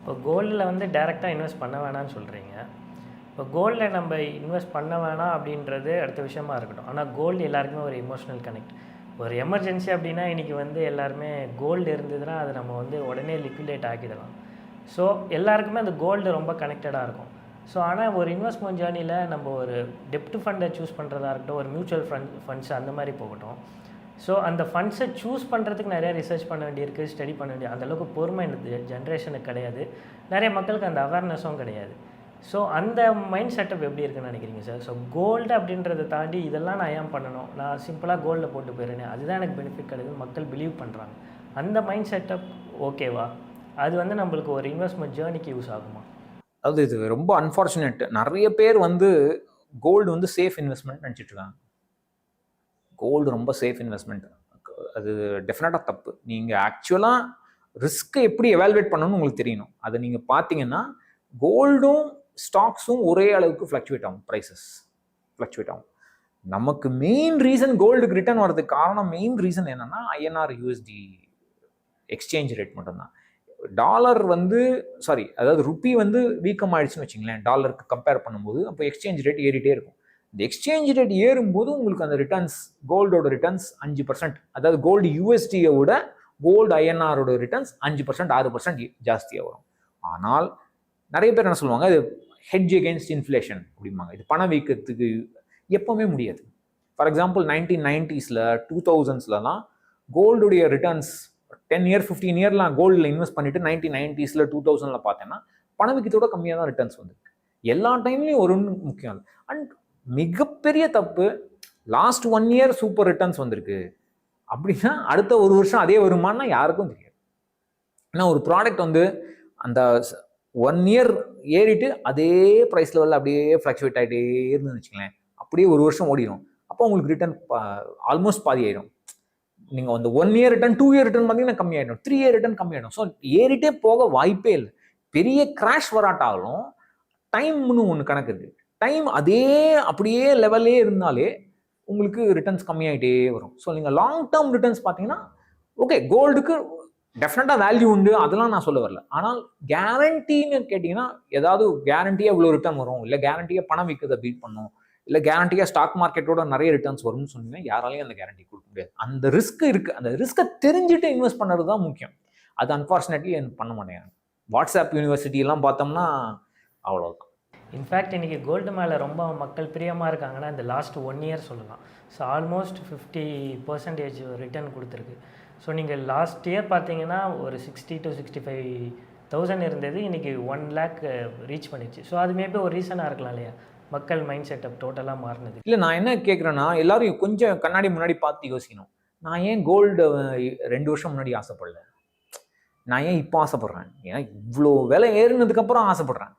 இப்போ கோல்டில் வந்து டைரெக்டாக இன்வெஸ்ட் பண்ண வேணாம்னு சொல்கிறீங்க. இப்போ கோல்டில் நம்ம இன்வெஸ்ட் பண்ண வேணாம் அப்படின்றது அடுத்த விஷயமா இருக்கட்டும். ஆனால் கோல்டு எல்லாருக்குமே ஒரு எமோஷ்னல் கனெக்ட். ஒரு எமர்ஜென்சி அப்படின்னா இன்றைக்கி வந்து எல்லாருமே கோல்டு இருந்ததுன்னா அதை நம்ம வந்து உடனே லிக்விடேட் ஆக்கிடலாம். ஸோ எல்லாருக்குமே அந்த கோல்டு ரொம்ப கனெக்டடாக இருக்கும். ஸோ ஆனால் ஒரு இன்வெஸ்ட்மெண்ட் ஜேர்னியில் நம்ம ஒரு டெப்ட் ஃபண்டை சூஸ் பண்ணுறதா இருக்கட்டும், ஒரு மியூச்சுவல் ஃபண்ட்ஸ் அந்த மாதிரி போகட்டும். ஸோ அந்த ஃபண்ட்ஸை சூஸ் பண்ணுறதுக்கு நிறையா ரிசர்ச் பண்ண வேண்டியிருக்கு, ஸ்டடி பண்ண வேண்டிய அந்தளவுக்கு பொறுமை இந்த ஜென்ரேஷனுக்கு கிடையாது. நிறைய மக்களுக்கு அந்த அவேர்னஸும் கிடையாது. ஸோ அந்த மைண்ட் செட்டப் எப்படி இருக்குன்னு நினைக்கிறீங்க சார்? ஸோ கோல்டு அப்படின்றத தாண்டி இதெல்லாம் நான் ஏன் பண்ணணும், நான் சிம்பிளாக கோல்டில் போட்டு போயிடுறேனே, அதுதான் எனக்கு பெனிஃபிட் கிடைக்குது மக்கள் பிலீவ் பண்ணுறாங்க. அந்த மைண்ட் செட்டப் ஓகேவா? அது வந்து நம்மளுக்கு ஒரு இன்வெஸ்ட்மெண்ட் ஜேர்னிக்கு யூஸ் ஆகுமா? அது இது ரொம்ப அன்ஃபார்ச்சுனேட். நிறைய பேர் வந்து கோல்டு வந்து சேஃப் இன்வெஸ்ட்மெண்ட் நினச்சிட்டு இருக்காங்க. கோல்டு ரொம்ப சேஃப் இன்வெஸ்ட்மெண்ட், அது டெஃபினட்டாக தப்பு. நீங்கள் ஆக்சுவலாக ரிஸ்க்கை எப்படி எவாலுவேட் பண்ணணும்னு உங்களுக்கு தெரியணும். அதை நீங்கள் பார்த்தீங்கன்னா கோல்டும் ஸ்டாக்ஸும் ஒரே அளவுக்கு ஃப்ளக்சுவேட் ஆகும், ப்ரைஸஸ் ஃப்ளக்சுவேட் ஆகும். நமக்கு மெயின் ரீசன் கோல்டுக்கு ரிட்டர்ன் வரதுக்கு காரணம், மெயின் ரீசன் என்னன்னா ஐஎன்ஆர் யூஎஸ்டி எக்ஸ்சேஞ்ச் ரேட் மட்டும்தான். டாலர் வந்து அதாவது ருப்பி வந்து வீக்கம் ஆயிடுச்சுன்னு வச்சுங்களேன், டாலருக்கு கம்பேர் பண்ணும்போது, அப்போ எக்ஸ்சேஞ்ச் ரேட் ஏறிட்டே இருக்கும். இந்த எக்ஸ்சேஞ்ச் ரேட் ஏறும்போது உங்களுக்கு அந்த ரிட்டர்ன்ஸ், கோல்டோட ரிட்டர்ன்ஸ் 5%, அதாவது கோல்டு யூஎஸ்டியை விட கோல்டு ஐஎன்ஆரோட ரிட்டர்ன்ஸ் 5%, 6% ஜாஸ்தியாக வரும். ஆனால் நிறைய பேர் என்ன சொல்லுவாங்க, இது ஹெட்ஜ் அகெயின்ஸ்ட் இன்ஃப்ளேஷன் அப்படிம்பாங்க. இது பணவீக்கத்துக்கு எப்பவுமே முடியாது. ஃபார் எக்ஸாம்பிள் 1990s 2000s கோல்டுடைய ரிட்டர்ன்ஸ் 10 year 15 yearலாம் கோல்டில் இன்வெஸ்ட் பண்ணிட்டு 1990s 2000 பார்த்தேன்னா பணவீக்கத்தோட கம்மியாக தான் ரிட்டர்ன்ஸ் வந்துருக்கு. எல்லா டைம்லையும் ஒரு முக்கியம் அது. அண்ட் மிகப்பெரிய தப்பு, லாஸ்ட் 1 year சூப்பர் ரிட்டர்ன்ஸ் வந்திருக்கு அப்படின்னா அடுத்த ஒரு வருஷம் அதே வருமானா யாருக்கும் தெரியாது. ஏன்னா ஒரு ப்ராடக்ட் வந்து அந்த 1 year ஏறிட்டு அதே ப்ரைஸ் லெவலில் அப்படியே ஃப்ளக்சுவேட் ஆகிட்டே இருந்துன்னு வச்சுங்களேன், அப்படியே ஒரு வருஷம் ஓடிடும். அப்போ உங்களுக்கு ரிட்டர்ன் ஆல்மோஸ்ட் பாதி ஆயிடும். நீங்கள் அந்த 1 year ரிட்டர்ன் 2 year ரிட்டர்ன் பார்த்தீங்கன்னா கம்மியாயிடும், 3 year ரிட்டர்ன் கம்மியாயிடும். ஸோ ஏறிட்டே போக வாய்ப்பே இல்லை. பெரிய கிராஷ் வராட்டாலும் டைம்னு ஒன்று கணக்கு இருக்குது. டைம் அப்படியே லெவல்லே இருந்தாலே உங்களுக்கு ரிட்டர்ன்ஸ் கம்மியாகிட்டே வரும். ஸோ நீங்கள் லாங் டேர்ம் ரிட்டர்ன்ஸ் பார்த்தீங்கன்னா ஓகே, கோல்டுக்கு டெஃபினட்டாக வேல்யூ உண்டு, அதெல்லாம் நான் சொல்ல வரல. ஆனால் கேரண்டின்னு கேட்டிங்கன்னா ஏதாவது கேரண்டியாக இவ்வளோ ரிட்டர்ன் வரும், இல்லை கேரண்டியாக பணம் விற்கிறத பீட் பண்ணும், இல்லை கேரண்டியாக ஸ்டாக் மார்க்கெட்டோட நிறைய ரிட்டர்ன்ஸ் வரும்னு சொன்னீங்கன்னா யாராலையும் அந்த கேரண்டி கொடுக்க முடியாது. அந்த ரிஸ்க் இருக்குது. அந்த ரிஸ்க்கை தெரிஞ்சுட்டு இன்வெஸ்ட் பண்ணுறது தான் முக்கியம். அது அன்ஃபார்ச்சுனேட்லி பண்ண மாட்டேங்க. வாட்ஸ்அப் யூனிவர்சிட்டியெல்லாம் பார்த்தோம்னா அவ்வளோதான். இன்ஃபேக்ட் இன்றைக்கி கோல்டு மேலே ரொம்ப மக்கள் பிரியமாக இருக்காங்கன்னா இந்த லாஸ்ட் 1 year சொல்லலாம். ஸோ ஆல்மோஸ்ட் 50% ரிட்டர்ன் கொடுத்துருக்கு. ஸோ நீங்கள் லாஸ்ட் இயர் பார்த்தீங்கன்னா ஒரு 60 to 65,000 இருந்தது, இன்றைக்கி 1 lakh ரீச் பண்ணிடுச்சு. ஸோ அது மேபி ஒரு ரீசனாக இருக்கலாம் இல்லையா, மக்கள் மைண்ட் செட்டப் டோட்டலாக மாறினது. இல்லை, நான் என்ன கேட்குறேன்னா எல்லாரும் கொஞ்சம் கண்ணாடி முன்னாடி பார்த்து யோசிக்கணும். நான் ஏன் கோல்டு 2 வருஷம் முன்னாடி ஆசைப்படல, நான் ஏன் இப்போ ஆசைப்படுறேன்? ஏன்னா இவ்வளோ விலை ஏறினதுக்கப்புறம் ஆசைப்படுறேன்.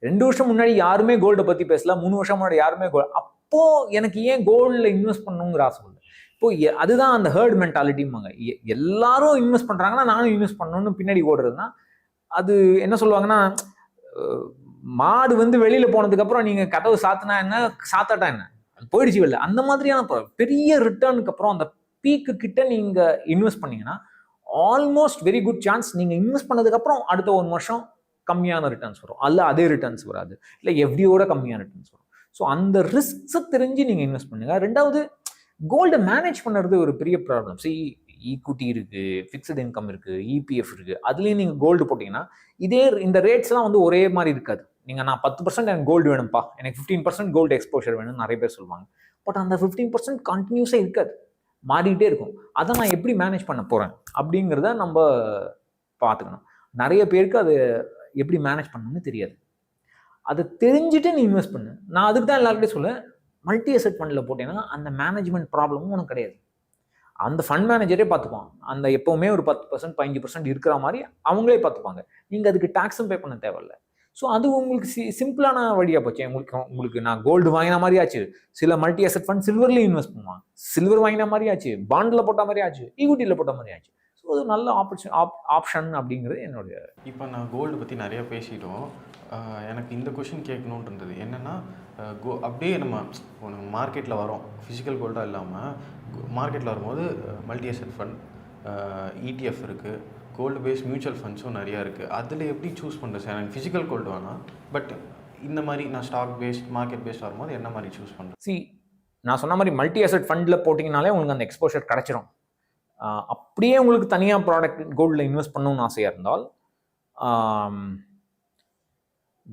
2 வருஷம் முன்னாடி யாருமே கோல்டை பற்றி பேசல, 3 வருஷம் முன்னாடி யாருமே அப்போ எனக்கு ஏன் கோல்டில் இன்வெஸ்ட் பண்ணணுங்கிற ஆசை இல்லை. இப்போ அதுதான் அந்த ஹேர்ட் மென்டாலிட்டிம்பாங்க. எல்லாரும் இன்வெஸ்ட் பண்ணுறாங்கன்னா நானும் இன்வெஸ்ட் பண்ணணும்னு பின்னாடி ஓடுறதுனா அது என்ன சொல்லுவாங்கன்னா, மாடு வந்து வெளியில் போனதுக்கப்புறம் நீங்கள் கதவு சாத்தினா என்ன, சாத்தாட்டா என்ன, அது போயிடுச்சு வெளில. அந்த மாதிரியான பெரிய ரிட்டர்னுக்கு அப்புறம் அந்த பீக்கு கிட்ட நீங்கள் இன்வெஸ்ட் பண்ணீங்கன்னா ஆல்மோஸ்ட் வெரி குட் சான்ஸ் நீங்கள் இன்வெஸ்ட் பண்ணதுக்கப்புறம் அடுத்த 1 வருஷம் கம்மியான ரிட்டர்ன்ஸ் வரும், அல்ல அதே ரிட்டர்ன்ஸ் வராது, இல்லை எஃப்டியோட கம்மியான ரிட்டர்ன்ஸ் வரும். ஸோ அந்த ரிஸ்க்ஸை தெரிஞ்சு நீங்கள் இன்வெஸ்ட் பண்ணுங்க. ரெண்டாவது, கோல்டை மேனேஜ் பண்ணுறது ஒரு பெரிய ப்ராப்ளம். ஈக்விட்டி இருக்குது, ஃபிக்ஸட் இன்கம் இருக்குது, இபிஎஃப் இருக்குது. அதுலேயும் நீங்கள் கோல்டு போட்டிங்கன்னா இந்த ரேட்ஸ்லாம் வந்து ஒரே மாதிரி இருக்காது. நீங்கள் நான் 10% எனக்கு கோல்டு வேணும்ப்பா, எனக்கு 15% கோல்டு எக்ஸ்போஷர் வேணும்னு நிறைய பேர் சொல்லுவாங்க. பட் அந்த 15% கண்டினியூஸாக இருக்காது, மாறிக்கிட்டே இருக்கும். அதை நான் எப்படி மேனேஜ் பண்ண போகிறேன் அப்படிங்கிறத நம்ம பார்த்துக்கணும். நிறைய பேருக்கு அது எப்படி மேனேஜ் பண்ணணும்னு தெரியாது. அதை தெரிஞ்சுட்டு நீ இன்வெஸ்ட் பண்ணு. நான் அதுக்கு தான் எல்லாருக்கிட்டே சொல்லுவேன், மல்டி அசெட் ஃபண்டில் போட்டேன்னா அந்த மேனேஜ்மெண்ட் ப்ராப்ளமும் உனக்கு கிடையாது. அந்த ஃபண்ட் மேனேஜரே பார்த்துப்பான். அந்த எப்போவுமே ஒரு 10% 15% இருக்கிற மாதிரி அவங்களே பார்த்துப்பாங்க. நீங்கள் அதுக்கு டாக்ஸும் பே பண்ண தேவையில்ல. ஸோ அது உங்களுக்கு சிம்பிளான வழியாக போச்சு. உங்களுக்கு நான் கோல்டு வாங்கின மாதிரி ஆச்சு. சில மல்டி அசெட் ஃபண்ட் சில்வர்லேயும் இன்வெஸ்ட் பண்ணுவாங்க. சில்வர் வாங்கின மாதிரி ஆச்சு, பாண்டில் போட்ட மாதிரி ஆச்சு, ஈக்விட்டியில் போட்ட மாதிரி ஆச்சு. ஸோ அது நல்ல ஆப்ஷன் அப்படிங்கிறது என்னுடைய. இப்போ நான் கோல்டு பற்றி நிறையா பேசிட்டோம். எனக்கு இந்த கொஷின் கேட்கணுன்ட்டு இருந்தது. என்னென்னா அப்படியே நம்ம மார்க்கெட்டில் வரோம், ஃபிசிக்கல் கோல்டாக இல்லாமல் மார்க்கெட்டில் வரும்போது மல்டி அசெட் ஃபண்ட், ETF இருக்குது, கோல்டு பேஸ்ட் மியூச்சுவல் ஃபண்ட்ஸும் நிறையா இருக்குது. அதில் எப்படி சூஸ் பண்ணுறது சார்? எனக்கு ஃபிசிக்கல் கோல்டு வேணாம், பட் இந்த மாதிரி நான் ஸ்டாக் பேஸ்ட் மார்க்கெட் பேஸ்ட் வரும்போது என்ன மாதிரி சூஸ் பண்ணுறது? நான் சொன்ன மாதிரி மல்டி அசெட் ஃபண்டில் போட்டிங்கனாலே உங்களுக்கு அந்த எக்ஸ்போஷர் கிடச்சிரும். அப்படியே உங்களுக்கு தனியாக ப்ராடக்ட் கோல்டில் இன்வெஸ்ட் பண்ணணும்னு ஆசையாக இருந்தால்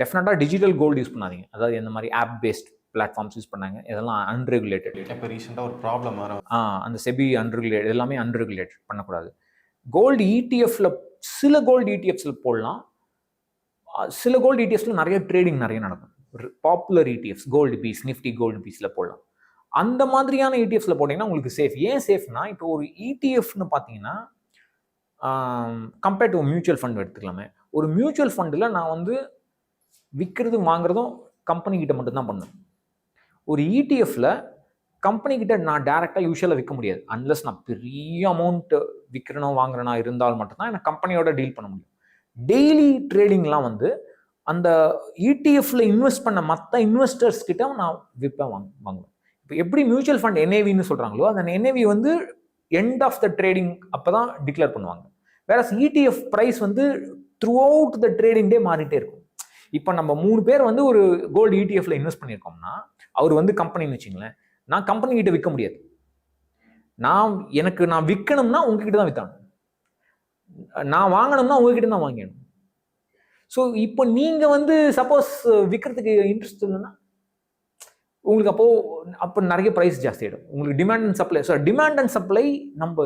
டெஃபினட்டாக டிஜிட்டல் கோல்டு யூஸ் பண்ணாதீங்க. அதாவது இந்த மாதிரி ஆப் பேஸ்ட் பிளாட்ஃபார்ம்ஸ் யூஸ் பண்ணாங்க, இதெல்லாம் அன்ரெகுலேட்டட். இப்போ ரீசெண்டாக ஒரு ப்ராப்ளம் வர அந்த செபி அன்ரெகுலேட் எல்லாமே அன்ரெகுலேட்டட் பண்ணக்கூடாது. கோல்டு இடிஎஃப்ல சில கோல்டு இடிஎஃப்ஸில் போடலாம், சில கோல்டு இடிஎஃப்ஸில் நிறைய ட்ரேடிங் நிறைய நடக்கும். Popular ETFs gold BeES, Nifty gold பீஸில் போடலாம். அந்த மாதிரியான இடிஎஃப்ஸில் போட்டிங்கன்னா உங்களுக்கு சேஃப். ஏன் சேஃப்னா, இப்போ ஒரு இடிஎஃப்னு பார்த்தீங்கன்னா கம்பேர்ட் டு மியூச்சுவல் ஃபண்ட் எடுத்துக்கலாமே. ஒரு மியூச்சுவல் ஃபண்டில் நான் வந்து விற்கிறது வாங்குறதும் கம்பெனி கிட்ட மட்டும்தான் பண்ணுவேன். ஒரு இடிஎஃப்ல கம்பெனி கிட்ட நான் டைரெக்டாக யூஷுவலாக விற்க முடியாது. அன்லஸ் நான் பெரிய அமௌண்ட் விற்கிறனோ வாங்குறேனா இருந்தால் மட்டும்தான் எனக்கு கம்பெனியோட டீல் பண்ண முடியும். டெய்லி ட்ரேடிங்லாம் வந்து அந்த இடிஎஃப்ல இன்வெஸ்ட் பண்ண மற்ற இன்வெஸ்டர்ஸ் கிட்ட நான் விற்பேன் வாங்குவேன். இப்போ எப்படி மியூச்சுவல் ஃபண்ட் என்ஏவின்னு சொல்கிறாங்களோ, அந்த என்ஏவி வந்து எண்ட் ஆஃப் த ட்ரேடிங் அப்போ தான் டிக்ளேர் பண்ணுவாங்க. வேற இடிஎஃப் ப்ரைஸ் வந்து த்ரூ அவுட் த ட்ரேடிங் டே மாறிட்டே இருக்கும். இப்போ நம்ம 3 பேர் வந்து ஒரு கோல்டு இடிஎஃப்ல இன்வெஸ்ட் பண்ணியிருக்கோம்னா, அவர் வந்து கம்பெனின்னு வச்சுங்களேன், நான் கம்பெனி கிட்ட விற்க முடியாது. நான் விற்கணும்னா உங்ககிட்ட தான் விற்றாங்க, நான் வாங்கணும்னா உங்ககிட்ட தான் வாங்கணும். ஸோ இப்போ நீங்கள் வந்து சப்போஸ் விற்கிறதுக்கு இன்ட்ரெஸ்ட் இல்லைன்னா உங்களுக்கு அப்போ நிறைய ப்ரைஸ் ஜாஸ்தி ஆகிடும். உங்களுக்கு demand and supply. So demand and supply நம்ம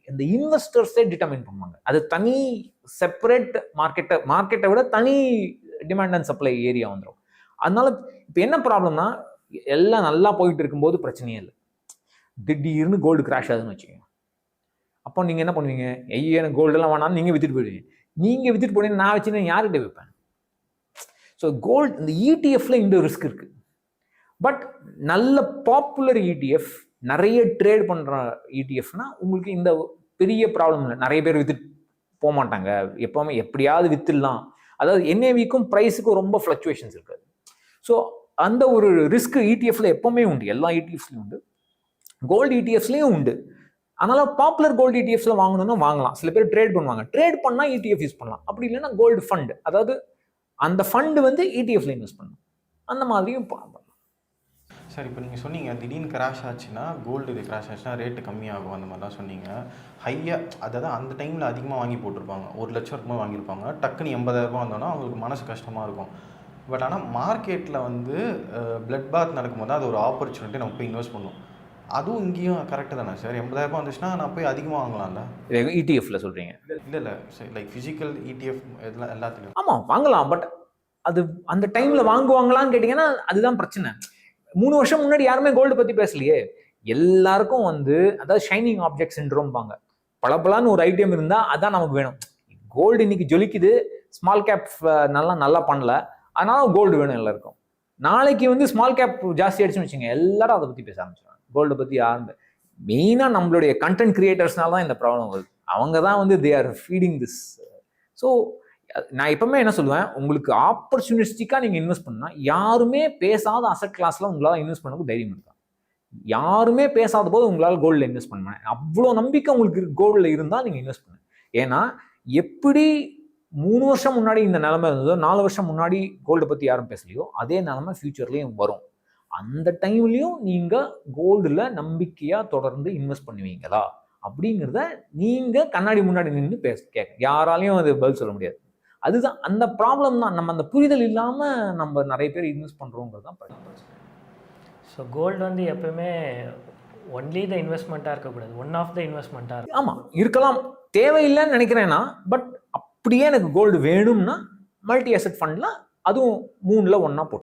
இந்த இன்வெஸ்டர்ஸே டிட்டர்மைன் பண்ணுவாங்க. அது தனி செப்பரேட் மார்க்கெட்டை விட தனி டிமாண்ட் அண்ட் சப்ளை ஏரியா வந்துடும். அதனால இப்போ என்ன ப்ராப்ளம்னா, எல்லாம் நல்லா போயிட்டு இருக்கும்போது பிரச்சனையே இல்லை. திடீர்னு கோல்டு கிராஷ் ஆகுதுன்னு வச்சுக்கோங்க. அப்போ நீங்கள் என்ன பண்ணுவீங்க? எனக்கு கோல்டெல்லாம் வேணாலும் நீங்கள் வித்துட்டு போயிடுவீங்க. நீங்கள் வித்துட்டு போனீங்கன்னா நான் வச்சுன்னா யார்கிட்ட விற்பேன்? ஸோ கோல்டு இந்த இடிஎஃப்ல இந்த ரிஸ்க் இருக்கு. பட் நல்ல பாப்புலர் இடிஎஃப், நிறைய ட்ரேட் பண்ணுற இடிஎஃப்னா உங்களுக்கு இந்த பெரிய ப்ராப்ளம் இல்லை. நிறைய பேர் வித்துட்டு போக மாட்டாங்க, எப்போவுமே எப்படியாவது வித்துடலாம். அதாவது என்ஏவிக்கும் ப்ரைஸுக்கும் ரொம்ப ஃப்ளக்சுவேஷன்ஸ் இருக்காது. ஸோ அந்த ஒரு ரிஸ்க் இடிஎஃப்ல எப்பவுமே உண்டு, எல்லா இடிஎஃப்லையும் உண்டு, கோல்டு இடிஎஃப்ஸ்லையும் உண்டு. அதனால பாப்புலர் கோல்டு இடிஎஃப்ஸ்ல வாங்கணும்னா வாங்கலாம். சில பேர் ட்ரேட் பண்ணுவாங்க, ட்ரேட் பண்ணால் இடிஎஃப் யூஸ் பண்ணலாம். அப்படி இல்லைன்னா கோல்டு ஃபண்ட், அதாவது அந்த ஃபண்டு வந்து இடிஎஃப்ல இன்வெஸ்ட் பண்ணணும். அந்த மாதிரியும் பண்ணலாம். சார், இப்போ நீங்கள் சொன்னீங்க திடீர்னு கிராஷ் ஆச்சுன்னா, கோல்டு கிராஷ் ஆச்சுன்னா ரேட்டு கம்மியாகும், அந்த மாதிரிலாம் சொன்னீங்க. ஹையாக, அதாவது அந்த டைமில் அதிகமாக வாங்கி போட்டிருப்பாங்க, 1 லட்சம் இருக்கும்போது வாங்கியிருப்பாங்க. டக்குன்னு 80,000 வந்தோன்னா அவங்களுக்கு மனசு கஷ்டமாக இருக்கும். பட் ஆனால் மார்க்கெட்டில் வந்து பிளட் பாத் நடக்கும்போது அது ஒரு ஆப்பர்ச்சுனிட்டி, நம்ம போய் இன்வெஸ்ட் பண்ணுவோம். அதுவும் இங்கேயும் கரெக்டு தானே சார்? 80,000 வந்துச்சுன்னா நான் போய் அதிகமாக வாங்கலாம்ல? இடிஎஃப்ல சொல்கிறீங்க? இல்லை சார், லைக் ஃபிசிக்கல் இடிஎஃப் எல்லாத்துலையும். ஆமாம் வாங்கலாம். பட் அது அந்த டைமில் வாங்குவாங்களான்னு கேட்டிங்கன்னா அதுதான் பிரச்சனை. 3 வருஷம் முன்னாடி யாருமே கோல்டு பற்றி பேசலையே. எல்லாருக்கும் வந்து அதாவது ஷைனிங் ஆப்ஜெக்ட் சிண்ட்ரோம்பாங்க. பளபளன்னு ஒரு ஐட்டம் இருந்தால் அதான் நமக்கு வேணும். கோல்டு இன்னைக்கு ஜொலிக்குது, ஸ்மால் கேப் நல்லா பண்ணல, அதனால கோல்டு வேணும் எல்லாருக்கும். நாளைக்கு வந்து ஸ்மால் கேப் ஜாஸ்தி ஆயிடுச்சுன்னு வச்சுங்க, எல்லாரும் அதை பற்றி பேச ஆரம்பிச்சிடுவாங்க. கோல்டை பற்றி யாரும் மெயினாக நம்மளுடைய கண்டென்ட் கிரியேட்டர்ஸ்னால தான் இந்த ப்ராப்ளம் வருது. அவங்க தான் வந்து they are feeding this. So நான் எப்பவுமே என்ன சொல்லுவேன், உங்களுக்கு ஆப்பர்ச்சுனிஸ்டிக்காக நீங்கள் இன்வெஸ்ட் பண்ணால், யாருமே பேசாத அசட் கிளாஸில் உங்களால் இன்வெஸ்ட் பண்ணவும் தைரியம் இருக்கா? யாருமே பேசாத போது உங்களால் கோல்டில் இன்வெஸ்ட் பண்ண அவ்வளோ நம்பிக்கை உங்களுக்கு கோல்டில் இருந்தால் நீங்கள் இன்வெஸ்ட் பண்ணுங்க. ஏன்னா எப்படி 3 வருஷம் முன்னாடி இந்த நிலைமை இருந்ததோ, 4 வருஷம் முன்னாடி கோல்டை பற்றி யாரும் பேசலையோ, அதே நிலைமை ஃபியூச்சர்லேயும் வரும். அந்த டைம்லையும் நீங்கள் கோல்டில் நம்பிக்கையாக தொடர்ந்து இன்வெஸ்ட் பண்ணுவீங்களா அப்படிங்கிறத நீங்கள் கண்ணாடி முன்னாடி நின்று கேட்க யாராலையும் அது பதில் சொல்ல முடியாது. அதுதான் அந்த ப்ராப்ளம் தான். நம்ம அந்த புரிதல் இல்லாமல் நம்ம நிறைய பேர் இன்வெஸ்ட் பண்ணுறோங்கிறது தான் பிரச்சனை. ஸோ கோல்டு வந்து எப்பவுமே ஒன்லி த இன்வெஸ்ட்மெண்ட்டாக இருக்கக்கூடாது, ஒன் ஆஃப் த இன்வெஸ்ட்மெண்ட்டாக இருக்கும். ஆமாம் இருக்கலாம், தேவையில்லைன்னு நினைக்கிறேன்னா. பட் அப்படியே எனக்கு கோல்டு வேணும்னா மல்டி அசெட் ஃபண்டில் அதுவும் 3ல் 1 போட்டு